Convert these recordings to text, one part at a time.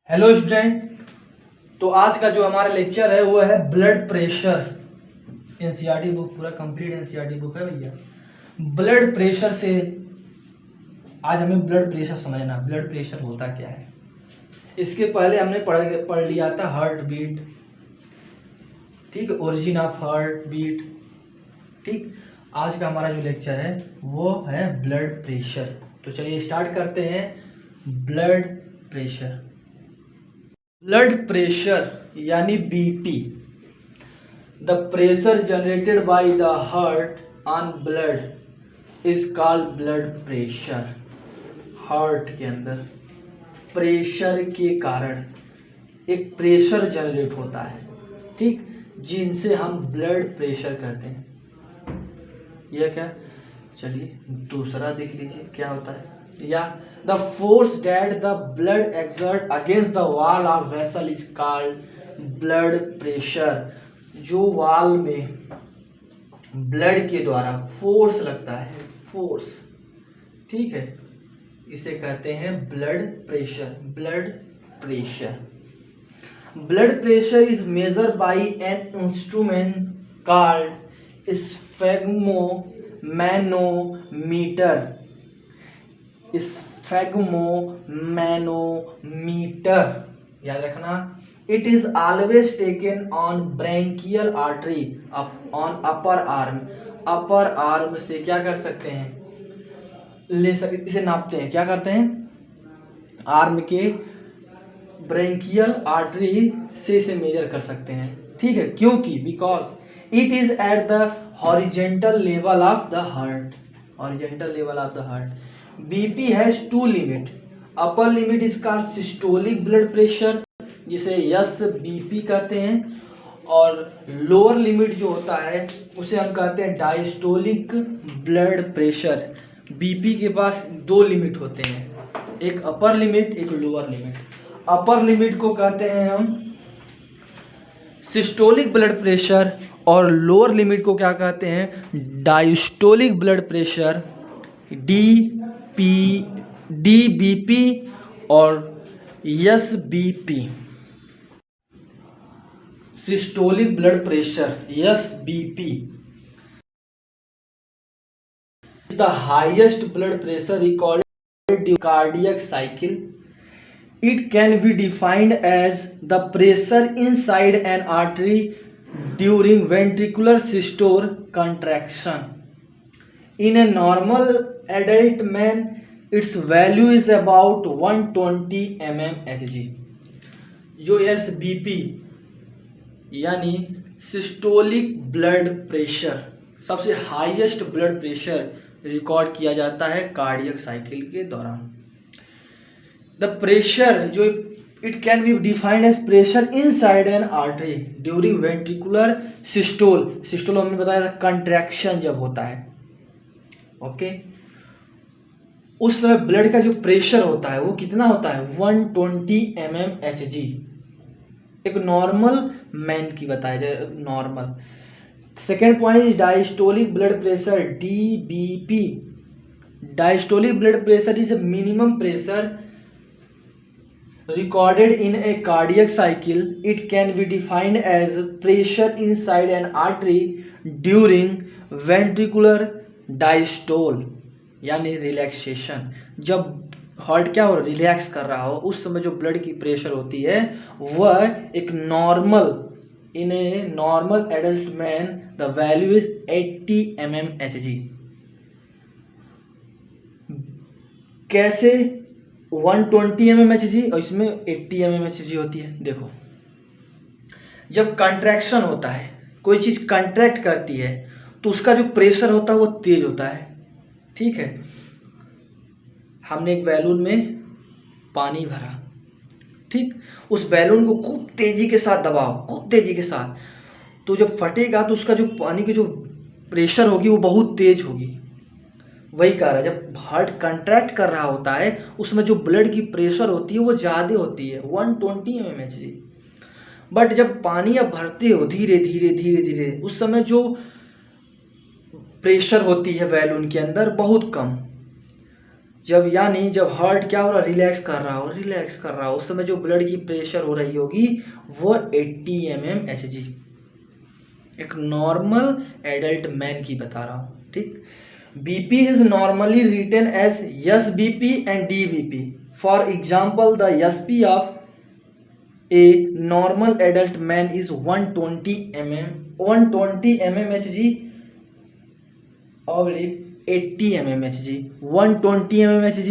Hello student. तो आज का जो हमारा लेक्चर है वो है ब्लड प्रेशर। एनसीईआरटी बुक पूरा कंप्लीट एनसीईआरटी बुक है भैया। ब्लड प्रेशर से आज हमें ब्लड प्रेशर समझना, ब्लड प्रेशर होता क्या है। इसके पहले हमने पढ़ लिया था हार्ट बीट, ठीक, ओरिजिन ऑफ हार्ट बीट, ठीक। आज का हमारा जो लेक्चर है वो है ब्लड प्रेशर। तो चलिए स्टार्ट करते हैं। ब्लड प्रेशर, ब्लड प्रेशर यानी BP, the pressure generated by the heart on blood is called blood pressure. Heart के अंदर प्रेशर के कारण एक प्रेशर जनरेट होता है, ठीक, जिनसे हम ब्लड प्रेशर कहते हैं। यह क्या, चलिए दूसरा देख लीजिए क्या होता है। या the force that the blood exert against the wall of vessel is called blood pressure. जो वॉल में ब्लड के द्वारा फोर्स लगता है, फोर्स, ठीक है, इसे कहते हैं blood pressure. Blood pressure, blood pressure is measured by an instrument called sphygmomanometer. Sphygmomanometer याद रखना। It is always taken on brachial artery on upper arm. Upper arm से क्या कर सकते हैं, ले सकते, इसे नापते हैं, क्या करते हैं, आर्म के ब्रैंकियल आर्टरी से इसे मेजर कर सकते हैं, ठीक है। क्योंकि because it is at the horizontal level of the heart. Horizontal level of the heart. BP has two limit. Upper limit is called systolic blood pressure, जिसे SBP कहते हैं, और लोअर लिमिट जो होता है उसे हम कहते हैं डायस्टोलिक ब्लड प्रेशर। BP के पास दो लिमिट होते हैं, एक अपर लिमिट, एक लोअर लिमिट। अपर लिमिट को कहते हैं हम सिस्टोलिक ब्लड प्रेशर और लोअर लिमिट को क्या कहते हैं, डायस्टोलिक ब्लड प्रेशर, DBP और SBP। Systolic blood pressure SBP is the highest blood pressure recorded during cardiac cycle. It can be defined as the pressure inside an artery during ventricular systole contraction. In a normal adult man, its value is about 120 mmHg। जो SBP यानी systolic blood pressure, सबसे highest blood pressure record किया जाता है cardiac cycle के दौरान। The pressure जो it can be defined as pressure inside an artery during ventricular systole. Systole हमने बताया था कंट्रैक्शन जब होता है, ओके। उस समय ब्लड का जो प्रेशर होता है वो कितना होता है, 120 mmHg। एक नॉर्मल मैन की बताया जाए, normal. Second point is diastolic blood pressure DBP। Diastolic blood pressure is minimum pressure recorded in a cardiac cycle. It can be defined as pressure inside an artery during ventricular diastole यानी relaxation. जब heart क्या हो, relax कर रहा हो, उस समय जो ब्लड की प्रेशर होती है वह एक normal, in A normal adult man the value is 80 mmHg। कैसे 120 mmHg और इसमें 80 mmHg होती है। देखो, जब कंट्रैक्शन होता है, कोई चीज़ कंट्रैक्ट करती है तो उसका जो प्रेशर होता है वो तेज होता है, ठीक है। हमने एक बैलून में पानी भरा, ठीक, उस बैलून को खूब तेजी के साथ दबाओ, खूब तेजी के साथ, तो जब फटेगा तो उसका जो पानी की जो प्रेशर होगी वो बहुत तेज होगी। वही कह रहा है, जब हार्ट कंट्रैक्ट कर रहा होता है उसमें जो ब्लड की प्रेशर होती है वो ज़्यादा होती है, 120 mmHg। बट जब पानी आप भरते हो धीरे धीरे धीरे धीरे, उस समय जो प्रेशर होती है बैलून के अंदर बहुत कम, जब यानी जब हार्ट क्या हो रहा, रिलैक्स कर रहा हो, उस समय जो ब्लड की प्रेशर हो रही होगी वो 80 mmHg, एक नॉर्मल एडल्ट मैन की बता रहा हूँ, ठीक। BP is normally written as S BP and D BP. For example the SP of a normal adult man is 120 mmHg और 80 mmHg। 120 mmHg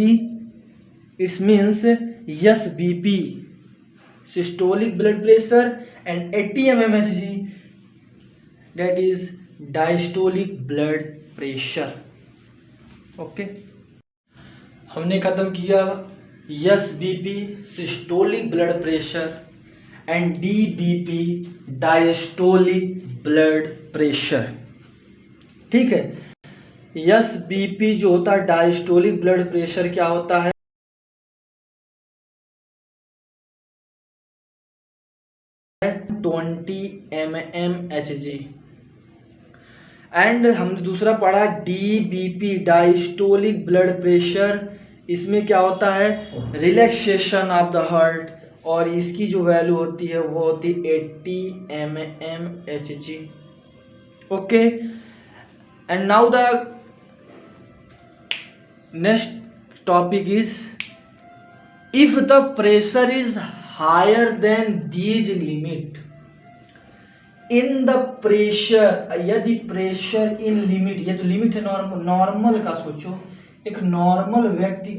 it means SBP systolic blood pressure and 80 mmHg that is diastolic blood pressure। Okay, हमने खत्म किया SBP systolic blood pressure and DBP diastolic blood pressure, ठीक है। SBP जो होता है diastolic blood pressure क्या होता है, 20 mmHg। एंड हमने दूसरा पढ़ा DBP डायस्टोलिक ब्लड प्रेशर, इसमें क्या होता है, रिलैक्सेशन ऑफ द हार्ट, और इसकी जो वैल्यू होती है वो होती है 80 mmHg। Okay, and now the next topic is if the pressure is higher than these limit in the pressure, यदि प्रेशर इन लिमिट, ये तो लिमिट है नॉर्मल का, सोचो एक नॉर्मल व्यक्ति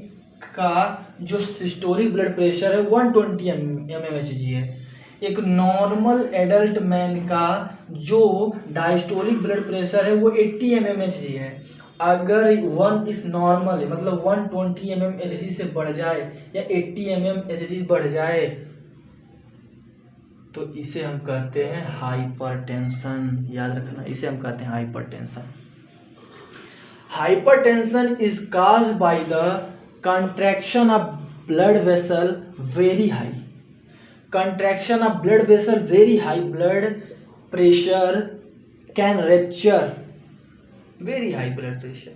का जो सिस्टोलिक ब्लड प्रेशर है 120 mmHg है, एक नॉर्मल एडल्ट मैन का जो डायस्टोलिक ब्लड प्रेशर है वो 80 mmHg है। अगर 1 इस नॉर्मल है मतलब 120 mmHg से बढ़ जाए या 80 mmHg बढ़ जाए तो इसे हम कहते हैं हाइपरटेंशन। याद रखना, इसे हम कहते हैं hypertension. Hypertension is caused by the contraction of blood vessel very high, contraction of blood vessel very high, blood pressure can rupture, very high blood pressure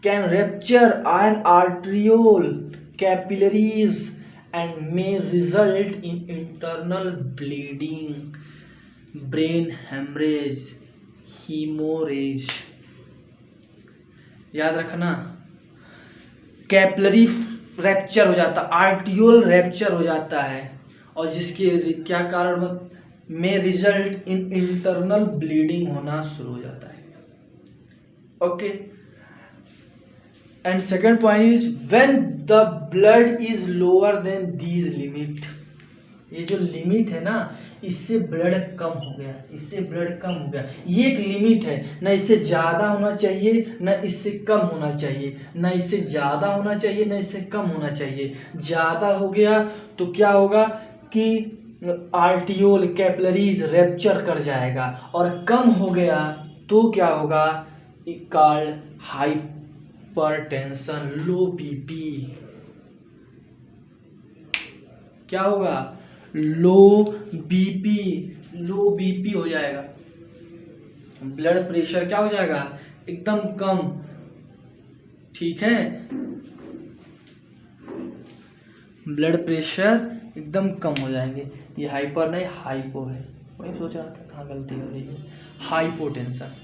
can rupture an arteriole capillaries and may result in internal bleeding, brain hemorrhage, hemorrhage। याद रखना, capillary rapture हो जाता, arteriole rapture हो जाता है, और जिसके क्या कारण में रिजल्ट इन इंटरनल ब्लीडिंग होना शुरू हो जाता है। Okay, and second point is when the blood is lower than these limit, ये जो लिमिट है ना इससे ब्लड कम हो गया, इससे ब्लड कम हो गया, ये एक लिमिट है, ना इससे ज़्यादा होना चाहिए ना इससे कम होना चाहिए, ना इससे ज़्यादा होना चाहिए ना इससे कम होना चाहिए। ज़्यादा हो गया तो क्या होगा कि आर्टियोल कैपिलरीज रैप्चर कर जाएगा, और कम हो गया तो क्या होगा, कॉल्ड हाइपरटेंशन, लो बीपी। क्या होगा, लो बीपी, लो बीपी हो जाएगा, ब्लड प्रेशर क्या हो जाएगा, एकदम कम, ठीक है, ब्लड प्रेशर एकदम कम हो जाएंगे। ये हाइपर नहीं हाइपो है, वही सोच रहा था कहाँ गलती हो रही है, हाइपोटेंशन।